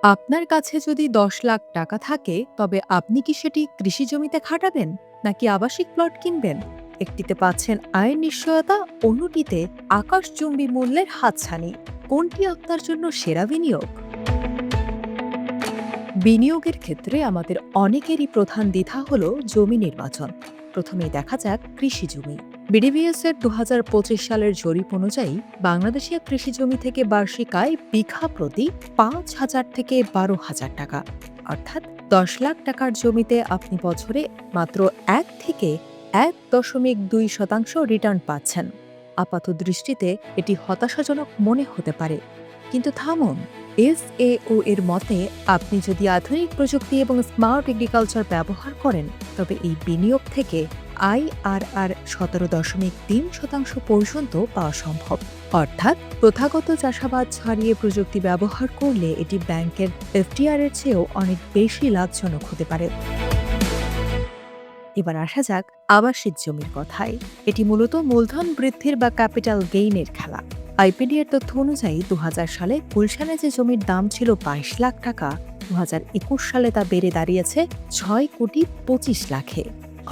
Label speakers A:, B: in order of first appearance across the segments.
A: আপনার কাছে যদি ১০ লাখ টাকা থাকে তবে আপনি কি সেটি কৃষি জমিতে খাটাবেন নাকি আবাসিক প্লট কিনবেন? একটিতে পাচ্ছেন আয়ের নিশ্চয়তা, অন্যটিতে আকাশচুম্বী মূল্যের হাতছানি। কোনটি আপনার জন্য সেরা বিনিয়োগ? বিনিয়োগের ক্ষেত্রে আমাদের অনেকেরই প্রধান দ্বিধা হল জমি নির্বাচন। প্রথমেই দেখা যাক কৃষি জমি। বিডিবিএস এর ২০২৫ সালের জরিপ অনুযায়ী বাংলাদেশীয় কৃষি জমি থেকে বার্ষিক আয় বিঘা প্রতি ৫,০০০ থেকে ১২,০০০ টাকা। অর্থাৎ ১০ লাখ টাকার জমিতে আপনি বছরে মাত্র ১ থেকে ১.২% রিটার্ন পাচ্ছেন। আপাত দৃষ্টিতে এটি হতাশাজনক মনে হতে পারে, কিন্তু থামুন। এসএও এর মতে আপনি যদি আধুনিক প্রযুক্তি এবং স্মার্ট এগ্রিকালচার ব্যবহার করেন তবে এই বিনিয়োগ থেকে আইআরআর ১৭.৩% পর্যন্ত পাওয়া সম্ভব। অর্থাৎ প্রথাগত চাষাবাদ ছাড়িয়ে প্রযুক্তি ব্যবহার করলে এটি ব্যাংকের এফডিআর এর চেয়েও অনেক বেশি লাভজনক হতে পারে। এবার আসা যাক আবাসিক জমির কথায়। এটি মূলত মূলধন বৃদ্ধির বা ক্যাপিটাল গেইনের খেলা। আইপিডি এর তথ্য অনুযায়ী ২০০০ সালে গুলশানে যে জমির দাম ছিল ২২ লাখ টাকা, ২০২১ সালে তা বেড়ে দাঁড়িয়েছে ৬,২৫,০০,০০০-এ।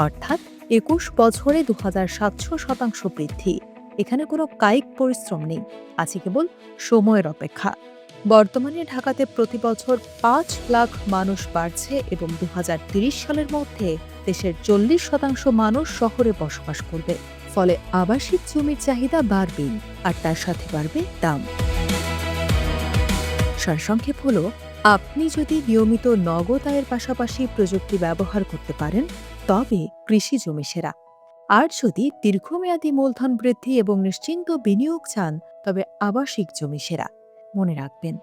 A: অর্থাৎ ২১ বছরে ২,৭০০% বৃদ্ধি। এখানে কোনো কায়িক পরিশ্রম নেই, আছে কেবল সময়ের অপেক্ষা। বর্তমানে ঢাকাতে প্রতি বছর ৫ লাখ মানুষ বাড়ছে এবং ২০৩০ সালের মধ্যে দেশের ৪০% মানুষ শহরে বসবাস করবে। ফলে আবাসিক জমির চাহিদা বাড়বেই, আর তার সাথে বাড়বে দাম। সারসংক্ষেপ হলো, আপনি যদি নিয়মিত নগদ আয়ের পাশাপাশি প্রযুক্তি ব্যবহার করতে পারেন তবে কৃষি জমি সেরা। আর যদি দীর্ঘমেয়াদী মূলধন বৃদ্ধি এবং নিশ্চিন্ত বিনিয়োগ চান তবে আবাসিক জমি সেরা। মনে রাখবেন,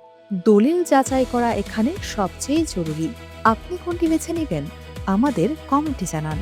A: দলিল যাচাই করা এখানে সবচেয়ে জরুরি। আপনি কোনটি বেছে নেবেন আমাদের কমেন্টে জানান।